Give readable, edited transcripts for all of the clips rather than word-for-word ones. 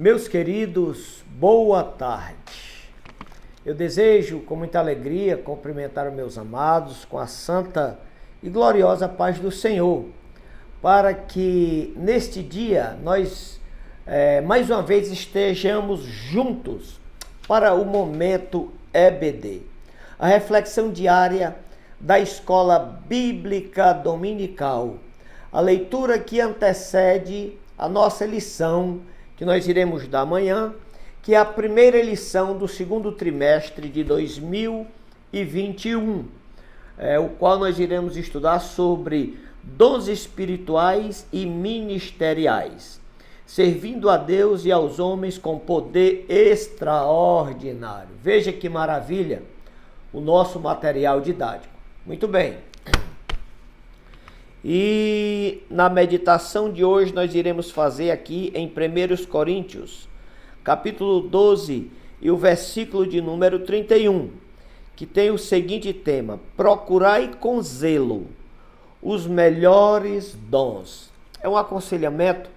Meus queridos, boa tarde. Eu desejo com muita alegria cumprimentar os meus amados com a santa e gloriosa paz do Senhor, para que neste dia nós mais uma vez estejamos juntos para o momento EBD, a reflexão diária da Escola Bíblica Dominical, a leitura que antecede a nossa lição que nós iremos dar amanhã, que é a primeira lição do segundo trimestre de 2021, o qual nós iremos estudar sobre dons espirituais e ministeriais, servindo a Deus e aos homens com poder extraordinário. Veja que maravilha o nosso material didático. Muito bem. E na meditação de hoje nós iremos fazer aqui em 1 Coríntios, capítulo 12 e o versículo de número 31, que tem o seguinte tema: procurai com zelo os melhores dons. É um aconselhamento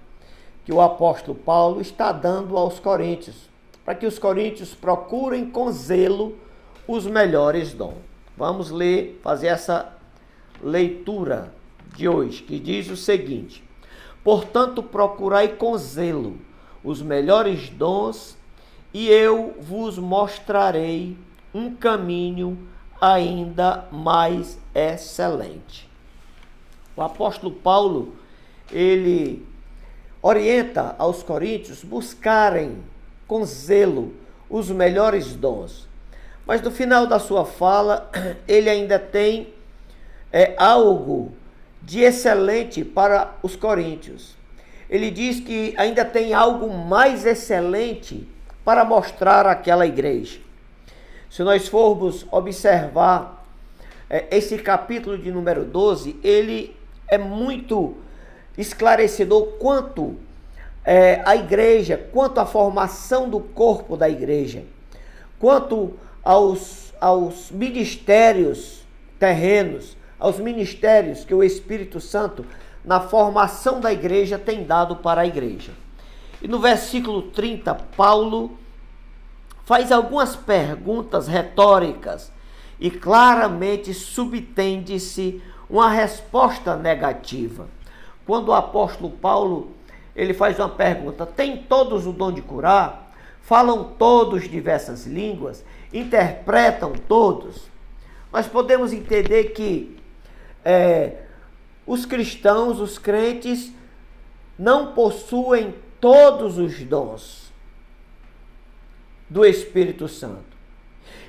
que o apóstolo Paulo está dando aos coríntios, para que os coríntios procurem com zelo os melhores dons. Vamos ler, fazer essa leitura de hoje, que diz o seguinte: portanto, procurai com zelo os melhores dons, e eu vos mostrarei um caminho ainda mais excelente. O apóstolo Paulo, ele orienta aos coríntios buscarem com zelo os melhores dons. Mas no final da sua fala, ele ainda tem algo de excelente para os coríntios. Ele diz que ainda tem algo mais excelente para mostrar àquela igreja. Se nós formos observar esse capítulo de número 12, ele é muito esclarecedor quanto à igreja, quanto à formação do corpo da igreja, quanto aos ministérios terrenos, aos ministérios que o Espírito Santo, na formação da igreja, tem dado para a igreja. E no versículo 30, Paulo faz algumas perguntas retóricas e claramente subtende-se uma resposta negativa. Quando o apóstolo Paulo ele faz uma pergunta: tem todos o dom de curar? Falam todos diversas línguas? Interpretam todos? Nós podemos entender que os cristãos, os crentes, não possuem todos os dons do Espírito Santo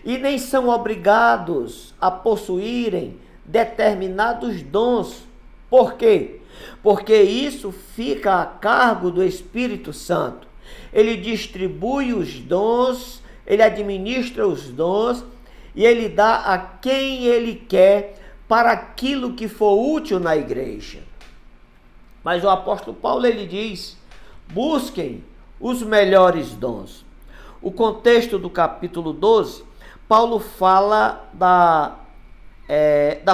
e nem são obrigados a possuírem determinados dons. Por quê? Porque isso fica a cargo do Espírito Santo. Ele distribui os dons, ele administra os dons e ele dá a quem ele quer para aquilo que for útil na igreja. Mas o apóstolo Paulo, ele diz: busquem os melhores dons. O contexto do capítulo 12, Paulo fala da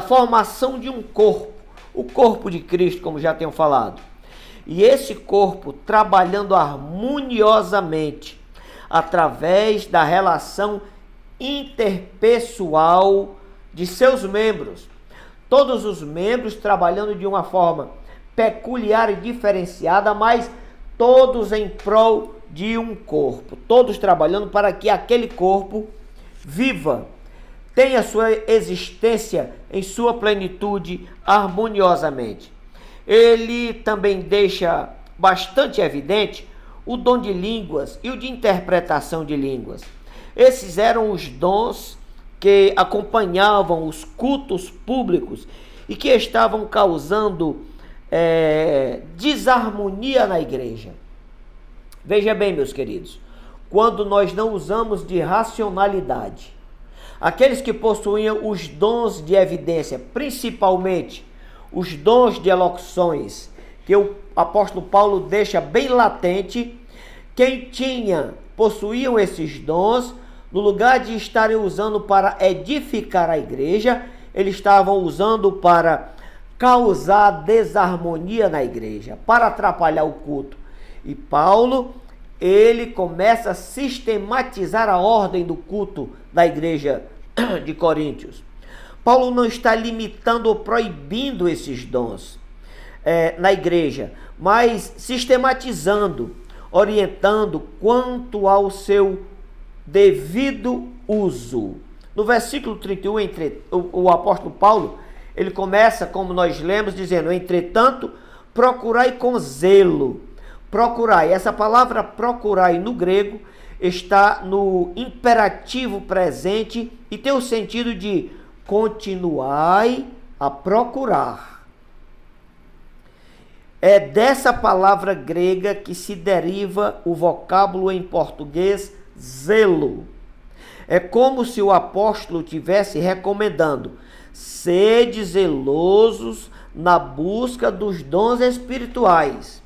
formação de um corpo, o corpo de Cristo, como já tenho falado. E esse corpo trabalhando harmoniosamente através da relação interpessoal de seus membros. Todos os membros trabalhando de uma forma peculiar e diferenciada, mas todos em prol de um corpo. Todos trabalhando para que aquele corpo viva, tenha sua existência em sua plenitude harmoniosamente. Ele também deixa bastante evidente o dom de línguas e o de interpretação de línguas. Esses eram os dons que acompanhavam os cultos públicos e que estavam causando desarmonia na igreja. Veja bem, meus queridos, quando nós não usamos de racionalidade, aqueles que possuíam os dons de evidência, principalmente os dons de elocuções, que o apóstolo Paulo deixa bem latente, quem possuíam esses dons, no lugar de estarem usando para edificar a igreja, eles estavam usando para causar desarmonia na igreja, para atrapalhar o culto. E Paulo, ele começa a sistematizar a ordem do culto da igreja de Coríntios. Paulo não está limitando ou proibindo esses dons na igreja, mas sistematizando, orientando quanto ao seu devido uso. No versículo 31, o apóstolo Paulo, ele começa, como nós lemos, dizendo: entretanto, procurai com zelo. Procurai, essa palavra procurai no grego está no imperativo presente e tem o sentido de continuai a procurar. É dessa palavra grega que se deriva o vocábulo em português zelo. É como se o apóstolo estivesse recomendando: sede zelosos na busca dos dons espirituais.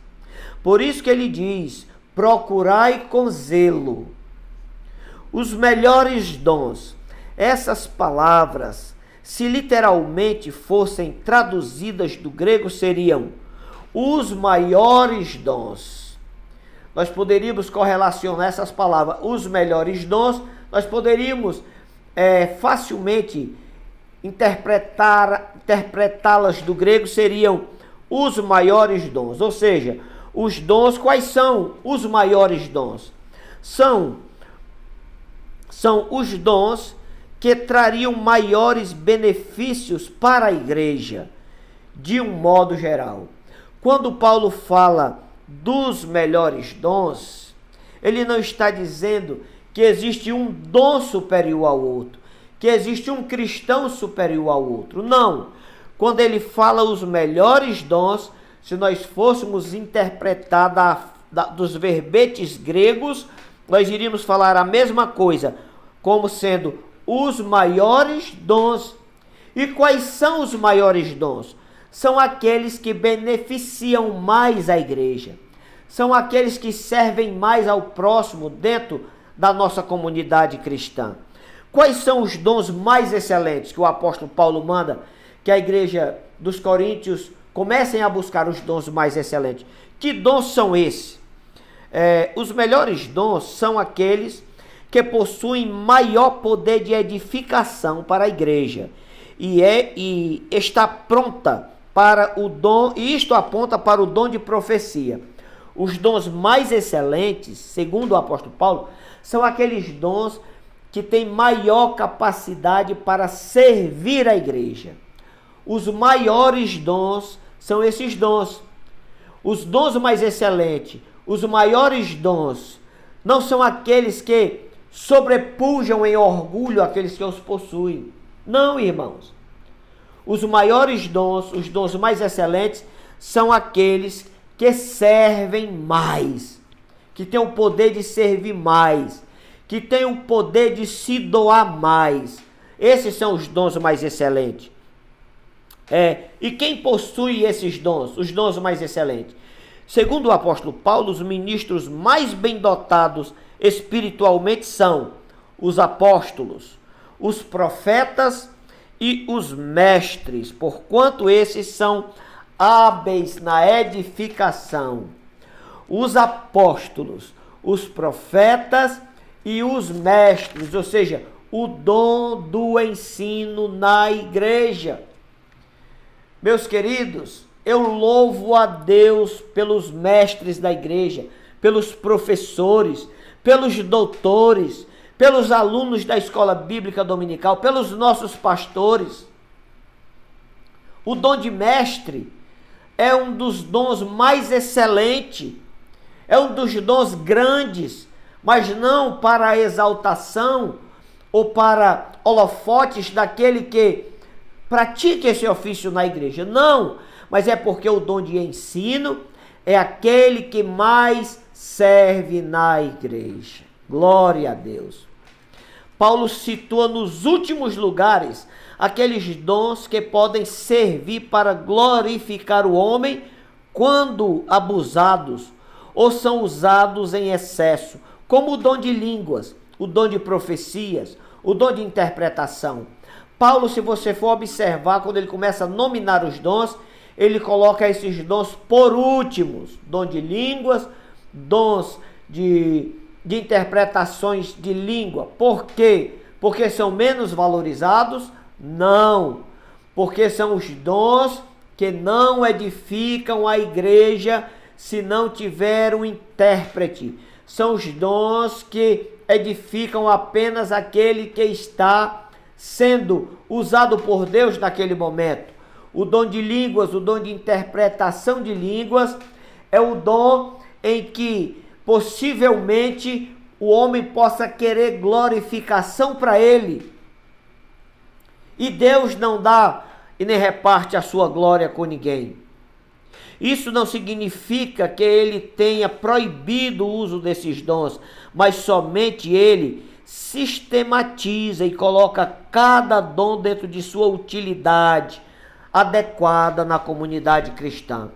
Por isso que ele diz: procurai com zelo os melhores dons. Essas palavras, se literalmente fossem traduzidas do grego, seriam os maiores dons. Nós poderíamos correlacionar essas palavras, os melhores dons, nós poderíamos facilmente interpretá-las do grego, seriam os maiores dons. Ou seja, os dons, quais são os maiores dons? São os dons que trariam maiores benefícios para a igreja, de um modo geral. Quando Paulo fala dos melhores dons, ele não está dizendo que existe um dom superior ao outro, que existe um cristão superior ao outro. Não. Quando ele fala os melhores dons, se nós fôssemos interpretar dos verbetes gregos, nós iríamos falar a mesma coisa, como sendo os maiores dons. E quais são os maiores dons? São aqueles que beneficiam mais a igreja. São aqueles que servem mais ao próximo dentro da nossa comunidade cristã. Quais são os dons mais excelentes que o apóstolo Paulo manda que a igreja dos Coríntios comecem a buscar os dons mais excelentes? Que dons são esses? Os melhores dons são aqueles que possuem maior poder de edificação para a igreja e está pronta para o dom, e isto aponta para o dom de profecia. Os dons mais excelentes, segundo o apóstolo Paulo, são aqueles dons que têm maior capacidade para servir a igreja. Os maiores dons são esses dons. Os dons mais excelentes, os maiores dons, não são aqueles que sobrepujam em orgulho aqueles que os possuem. Não, irmãos. Os maiores dons, os dons mais excelentes, são aqueles que servem mais, que têm o poder de servir mais, que têm o poder de se doar mais. Esses são os dons mais excelentes. E quem possui esses dons, os dons mais excelentes? Segundo o apóstolo Paulo, os ministros mais bem dotados espiritualmente são os apóstolos, os profetas e os mestres, porquanto esses são hábeis na edificação. Os apóstolos, os profetas e os mestres, ou seja, o dom do ensino na igreja. Meus queridos, eu louvo a Deus pelos mestres da igreja, pelos professores, pelos doutores, pelos alunos da escola bíblica dominical, pelos nossos pastores. O dom de mestre é um dos dons mais excelentes, é um dos dons grandes, mas não para a exaltação ou para holofotes daquele que pratica esse ofício na igreja. Não, mas é porque o dom de ensino é aquele que mais serve na igreja. Glória a Deus. Paulo situa nos últimos lugares aqueles dons que podem servir para glorificar o homem quando abusados ou são usados em excesso, como o dom de línguas, o dom de profecias, o dom de interpretação. Paulo, se você for observar, quando ele começa a nominar os dons, ele coloca esses dons por últimos: dom de línguas, dons de interpretações de língua. Por quê? Porque são menos valorizados? Não. Porque são os dons que não edificam a igreja se não tiver um intérprete. São os dons que edificam apenas aquele que está sendo usado por Deus naquele momento. O dom de línguas, o dom de interpretação de línguas, é o dom em que possivelmente o homem possa querer glorificação para ele. E Deus não dá e nem reparte a sua glória com ninguém. Isso não significa que ele tenha proibido o uso desses dons, mas somente ele sistematiza e coloca cada dom dentro de sua utilidade adequada na comunidade cristã.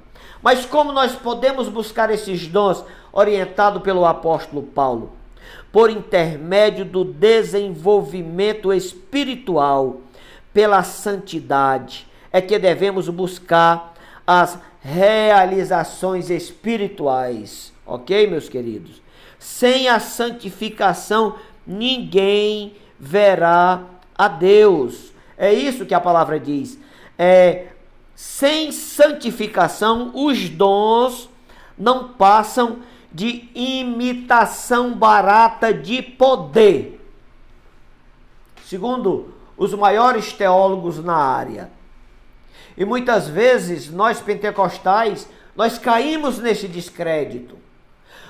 Mas como nós podemos buscar esses dons orientado pelo apóstolo Paulo? Por intermédio do desenvolvimento espiritual, pela santidade, é que devemos buscar as realizações espirituais, ok, meus queridos? Sem a santificação, ninguém verá a Deus. É isso que a palavra diz. Sem santificação, os dons não passam de imitação barata de poder. Segundo os maiores teólogos na área. E muitas vezes nós pentecostais, nós caímos nesse descrédito.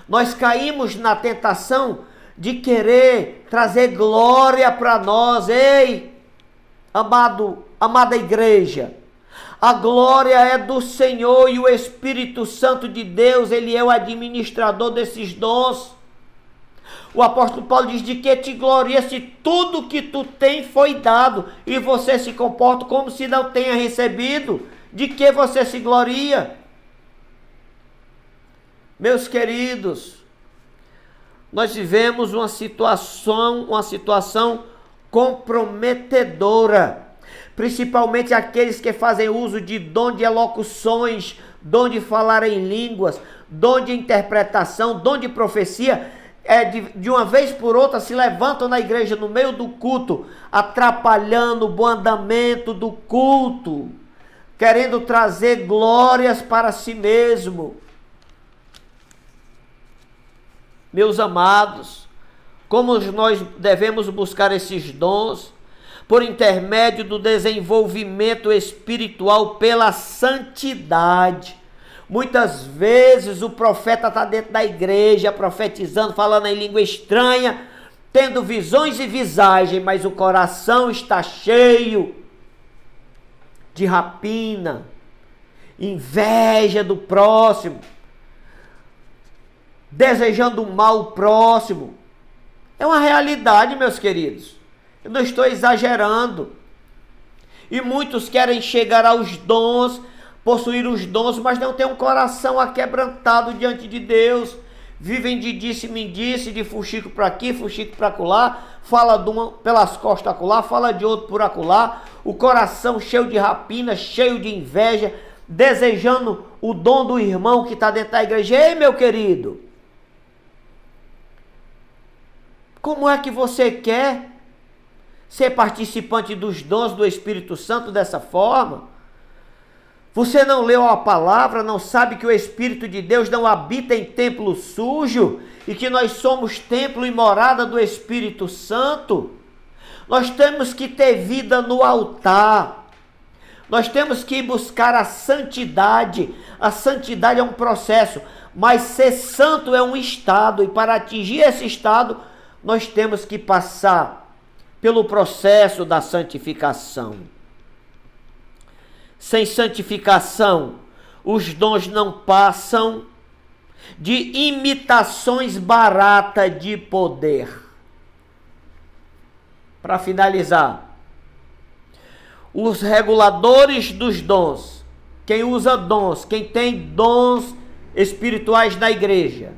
Nós caímos na tentação de querer trazer glória para nós. Ei, amada igreja, a glória é do Senhor e o Espírito Santo de Deus, ele é o administrador desses dons. O apóstolo Paulo diz: de que te gloria se tudo que tu tem foi dado e você se comporta como se não tenha recebido? De que você se gloria? Meus queridos, nós vivemos uma situação comprometedora, principalmente aqueles que fazem uso de dom de elocuções, dom de falar em línguas, dom de interpretação, dom de profecia. De uma vez por outra se levantam na igreja no meio do culto, atrapalhando o bom andamento do culto, querendo trazer glórias para si mesmo. Meus amados, como nós devemos buscar esses dons? Por intermédio do desenvolvimento espiritual pela santidade. Muitas vezes o profeta está dentro da igreja, profetizando, falando em língua estranha, tendo visões e visagens, mas o coração está cheio de rapina, inveja do próximo, desejando o mal ao próximo. É uma realidade, meus queridos. Eu não estou exagerando. E muitos querem chegar aos dons, possuir os dons, mas não tem um coração aquebrantado diante de Deus. Vivem de disse-me-disse, de fuxico para aqui, fuxico para acolá, fala de uma pelas costas acolá, fala de outro por acolá, o coração cheio de rapina, cheio de inveja, desejando o dom do irmão que está dentro da igreja. Ei, meu querido, como é que você quer ser participante dos dons do Espírito Santo dessa forma? Você não leu a palavra, não sabe que o Espírito de Deus não habita em templo sujo e que nós somos templo e morada do Espírito Santo? Nós temos que ter vida no altar. Nós temos que buscar a santidade. A santidade é um processo, mas ser santo é um estado, e para atingir esse estado, nós temos que passar pelo processo da santificação. Sem santificação, os dons não passam de imitações baratas de poder. Para finalizar, os reguladores dos dons, quem usa dons, quem tem dons espirituais na igreja,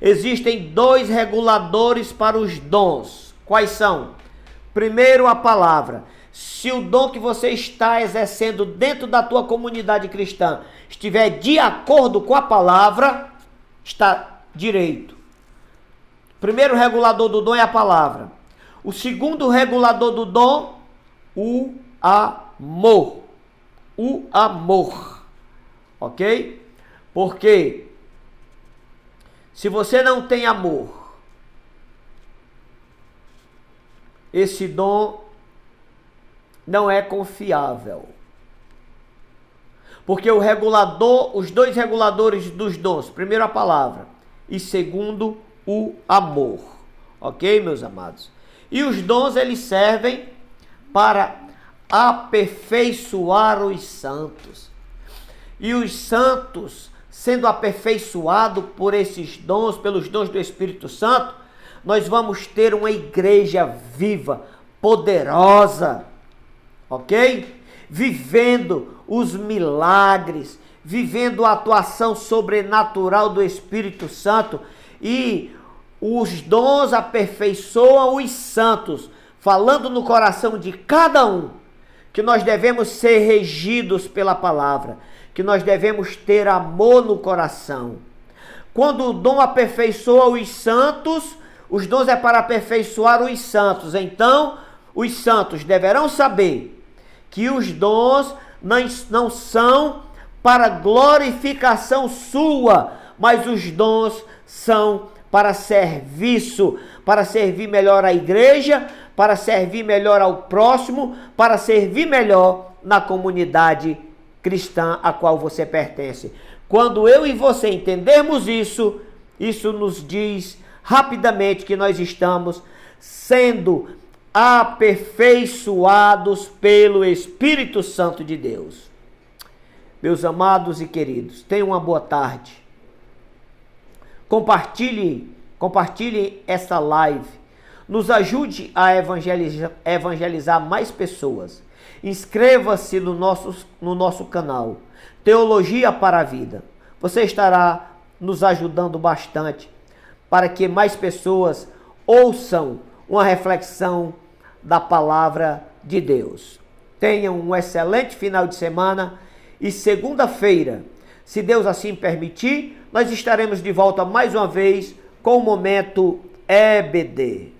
existem dois reguladores para os dons. Quais são? Primeiro, a palavra. Se o dom que você está exercendo dentro da tua comunidade cristã estiver de acordo com a palavra, está direito. primeiro regulador do dom é a palavra. O segundo regulador do dom, o amor. O amor. Ok? Porque se você não tem amor, esse dom não é confiável. Porque o regulador, os dois reguladores dos dons, primeiro a palavra e segundo o amor. Ok, meus amados? E os dons, eles servem para aperfeiçoar os santos. E os santos, sendo aperfeiçoados por esses dons, pelos dons do Espírito Santo, nós vamos ter uma igreja viva, poderosa, ok? Vivendo os milagres, vivendo a atuação sobrenatural do Espírito Santo, e os dons aperfeiçoam os santos, falando no coração de cada um, que nós devemos ser regidos pela palavra, que nós devemos ter amor no coração. Quando o dom aperfeiçoa os santos, os dons é para aperfeiçoar os santos. Então, os santos deverão saber que os dons não são para glorificação sua, mas os dons são para serviço, para servir melhor a igreja, para servir melhor ao próximo, para servir melhor na comunidade cristã a qual você pertence. Quando eu e você entendermos isso, isso nos diz rapidamente que nós estamos sendo aperfeiçoados pelo Espírito Santo de Deus. Meus amados e queridos, tenham uma boa tarde. Compartilhe essa live. Nos ajude a evangelizar mais pessoas. Inscreva-se no nosso canal Teologia para a Vida. Você estará nos ajudando bastante para que mais pessoas ouçam uma reflexão da palavra de Deus. Tenham um excelente final de semana e segunda-feira, se Deus assim permitir, nós estaremos de volta mais uma vez com o Momento EBD.